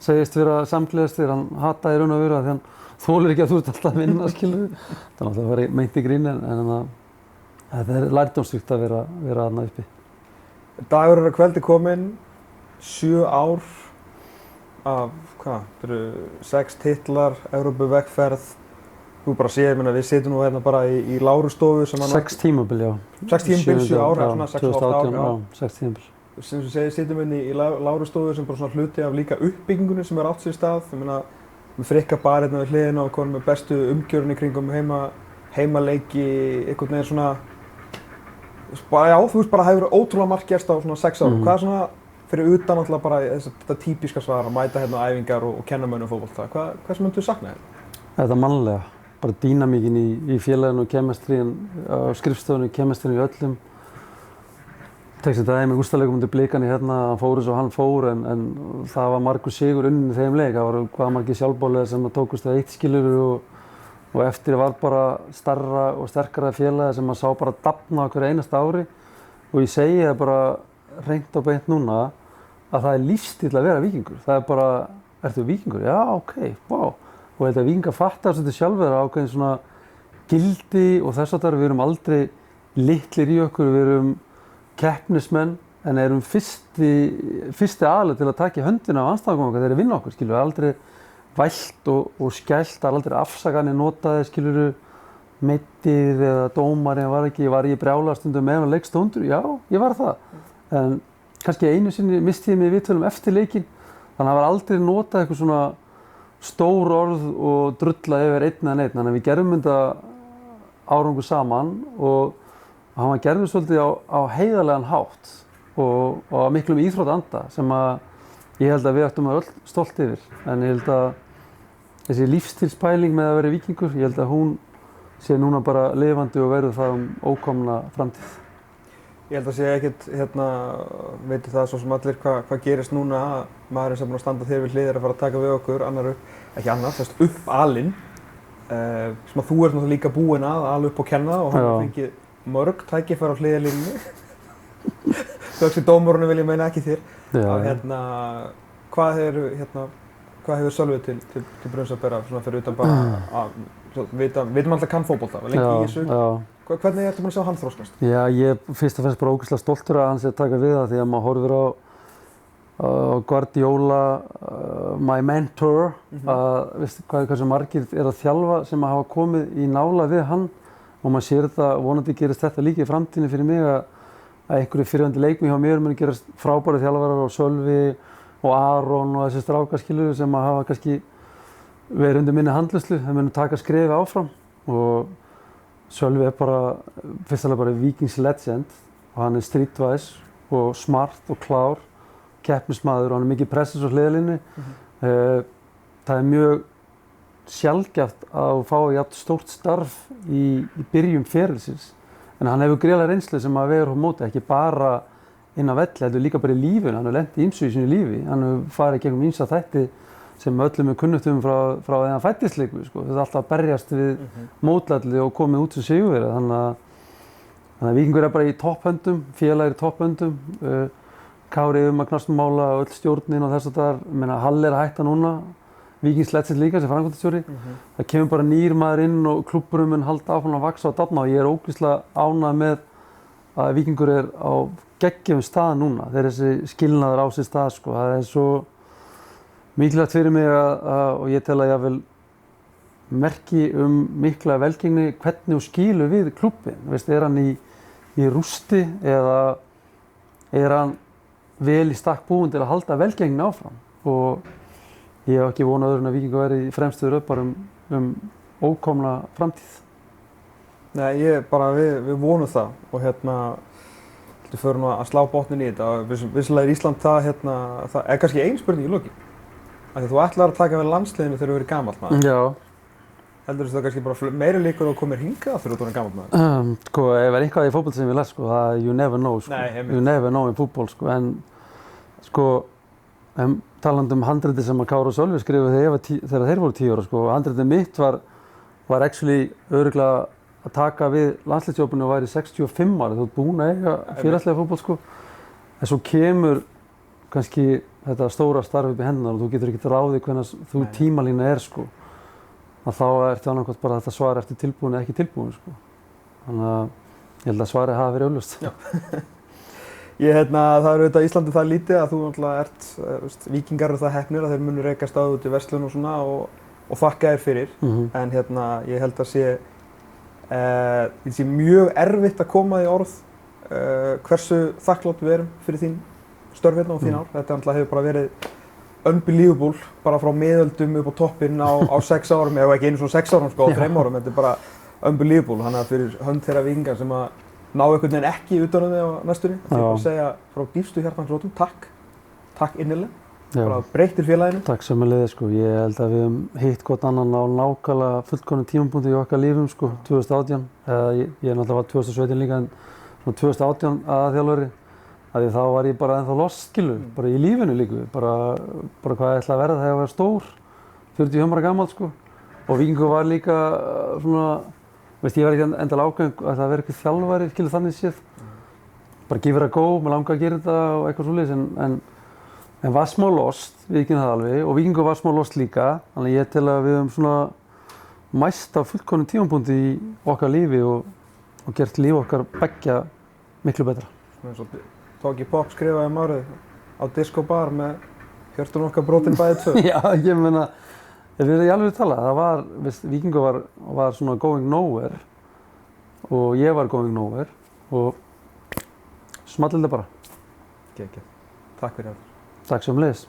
segist vera samgleðastir, hann hataði raun og veru að því hann þolir ekki að þú ert alltaf að vinna skilur. Það er náttúrulega að vera meint í grín en það er lærdómsríkt að vera þarna uppi. Dagur er að kveldi kominn, 7 ár. Af, þetta eru 6 titlar, Evrópuvegferð. Þú bara séð, við sitjum nú hérna bara í Lárustofu sem 6 tímabil, já. 6 tímabil, 7 ára, svona 6-8 ár. Já, 6 tímabil. Sem þú segir, sitjum við í Lárustofu sem bara svona hluti af líka uppbyggingunni sem átt sér stað. Ég meina, með Frikka bar hérna við hliðina og konum með bestu umgjörunni kringum heimaleiki, einhvern veginn svona... Já, þú veist bara, það hefur ótrúlega margt gerst á svona 6 árum. Hvað er svona... Fyrir utan alltaf bara þetta típiska svar að mæta hérna á æfingar og kenna mönnum fótbolta. Hvað sem myndu þú sakna þér? Þetta mannlega. Bara dýnamíkin í félaginu og kemestríin á skrifstofunni, kemestríin í öllum. Tekst þetta aðeins með úrslitaleikum undir Blikarnir hérna, hann fór eins og hann fór en það var margur sigur unninn í þeim leik. Það var hvað margir sjálfboðaliðar sem tókust það eitt skilur og eftir var bara stærra og sterkara félagi sem maður sá bara dafna á hverju einasta ári og ég segi það bara hreint og beint núna að það er lífstíll að vera víkingur. Það er bara, ertu víkingur? Já, ok, vá. Og ég held að víkingar fattar þetta sjálfur ákveðin svona gildi og þess að við erum aldrei litlir í okkur, við erum keppnismenn en erum fyrsti aðilar til að taka í höndina á andstæðingum okkar þegar þeir vinna okkur, skilur við aldrei vælt og skælt, það er aldrei afsakanir notaði, skilur við meiddir eða dómarinn var ég brjálað stundum með hann og leikstóndur? Já, ég var það. En kannski einu sinni misti ég mig í viðtölum eftir leikinn, þannig að það var aldrei notað eitthvað svona stór orð og drulla yfir einn eða neitt. Þannig að við gerðum þetta árangur saman og hann var gerður svolítið á heiðarlegan hátt og á miklum íþróttanda sem að ég held að við ættum að vera öll stolt yfir. En ég held að þessi lífstílspæling með að vera víkingur, ég held að hún sé núna bara lifandi og verður það ókomna framtíð. Ég held að sé ekkert, veitir það svo sem allir hvað gerist núna, maðurinn sem er búinn að standa þér við hlið að fara að taka við okkur, upp alinn, sem að þú ert náttúrulega líka búinn að ala upp og kenna og hann har fengið mörg tækifæri á hliðarlínunni. Þöggs dómurunum vil ég meina ekki þér. Hvað hefur Sölvi til brunns að bera fyrir utan bara að vitum alltaf kann fótbolta, var lengi í þessu. Hvernig ertu búinn að sjá hann þroskast? Já, ég er fyrst og fremst bara ógeðslega stoltur að hann sé að taka við það því að maður horfir á Guardiola, my mentor, veistu hversu margir er að þjálfa sem að hafa komið í nála við hann og maður sér þetta, vonandi gerist þetta líka í framtíðinni fyrir mig að einhverju fyrrverandi leikmenn hjá mér muni gerast frábærir þjálfarar og Sölvi og Aron og þessi strákar skilurðu sem að hafa kannski verið undir minni handleiðslu, þeir munu taka skrefið áfram og Sölvi er bara, fyrst alveg bara Víkings legend og hann er streetwise og smart og klár, keppnismaður og hann er mikið presens á hliðarlínunni. Það er mjög sjaldgæft að fá jafn stórt starf í byrjun ferilsins en hann hefur gríðarlega reynslu sem að vegur á móti, ekki bara inn á velli, heldur líka bara í lífinu, hann hefur lent í ýmsu í sínu lífi, hann hefur farið gegnum ýmsa þætti sem öllum er kunnugt frá því hann fæddist líka, sko. Þetta er alltaf að berjast við mótlæti og komið út sem sigurvegari, þannig að Víkingur er bara í topphöndum, félagir í topphöndum, Kári magnastmála og öll stjórnin og þess að það meina Hall er að hætta núna, Víkings legend líka sem framkvæmdastjóri. Það kemur bara nýr maður inn og klúbburinn mun halda áfram að vaxa og dafna og ég er ógeðslega ánægður með að Víkingur er á geggjum stað núna, þegar þessi skilnaður á sér stað, sko. Það er svo mikilvægt fyrir mig og ég tel að ég vil merki mikla velgengni hvernig þú skilur við klúbbinn. Veist, er hann í rústi eða er hann vel í stakk búinn til að halda velgengni áfram og ég hef ekki vonað öðru en að Víkingur verði í fremstu röð bara ókomna framtíð. Nei, við vonum það og við förum að slá botnin í þetta. Vissulega er Ísland það er kannski ein spurning í lokin. Þegar þú ætlar að taka við landsliðinu þegar þú verið gamall maður. Já. Heldur það kannski bara meiri líkur að koma hingað þegar þú verið gamall maður? Sko, ef er eitthvað í fótbolta sem ég les, sko, það you never know, sko. Nei, you never know í fútból, sko. En, sko, talandi handritið sem að Kári og Sölvi skrifuðu þegar þeir voru 10 ára, sko. Handritið mitt var actually örugglega að taka við landsliðsjópunni og væri 65 ára. Þú ert búinn að eiga félagslega fútból, sko. En svo kemur kannski þetta stóra starf upp í hendunar og þú getur ekki ráðið hvenær þú tímalína er, sko. Að þá ertu annarkvæmt bara þetta svar eftir tilbúin eða ekki tilbúin, sko. Þannig að ég held að svarið hafi verið augljóst. Já. Það er auðvitað Íslandi það lítið að þú náttúrulega ert, Víkingar eru það heppnir að þeir munu rekast á út í verslun og svona og þakka þér fyrir. En ég held að sé mjög erfitt að koma í orð hversu þakklátt við erum fyrir þín störf hérna og þín ár. Þetta náttúrulega hefur bara verið unbelievable, bara frá miðöldum upp á toppinn á 6 árum, eða ekki einu svona 6 árum, sko, á 3 árum. Þetta er bara unbelievable. Þannig að fyrir hönd þeirra Víkingar sem að ná einhvern veginn ekki utan þig á næstunni, það er bara að segja frá dýpstu hjartans rótum, takk. Takk innilega. Bara breyttir félaginu. Takk sömuleiðis, sko. Ég held að við höfum hitt hvort annan á nákvæmlega fullkomnum tímapunkti í okkar lífum, sko, 2018. Ég náttúrulega var 2017 líka, en svona 2018 aðalþjálfari. Því þá var ég bara ennþá lost, skilur, bara í lífinu líka, bara hvað ég ætla að verða þegar ég var stór, 45 ára gamall, sko. Og Víkingur var líka svona, veist, ég var ekki endilega ákveðinn að það verið eitthvað þjálfari, skilur, þannig séð. Bara give it a go, maður langaði að gera þetta og eitthvað svoleiðis, en var smá lost, viðurkenni það alveg, og Víkingur var smá lost líka, þannig að ég tel að við höfum svona mæst á fullkomnum tímapunkti í okkar lífi og gert líf okkar beggja miklu betra. Tóki Pop skrifaði árið á Disco Bar með hjörtun okkar brotin bæði tvö. Já, ég meina, Ef við erum í alveg tala, það var, Víkingur var svona going nowhere og ég var going nowhere og small þetta bara. Geggjað. Takk fyrir það. Takk sömuleiðis.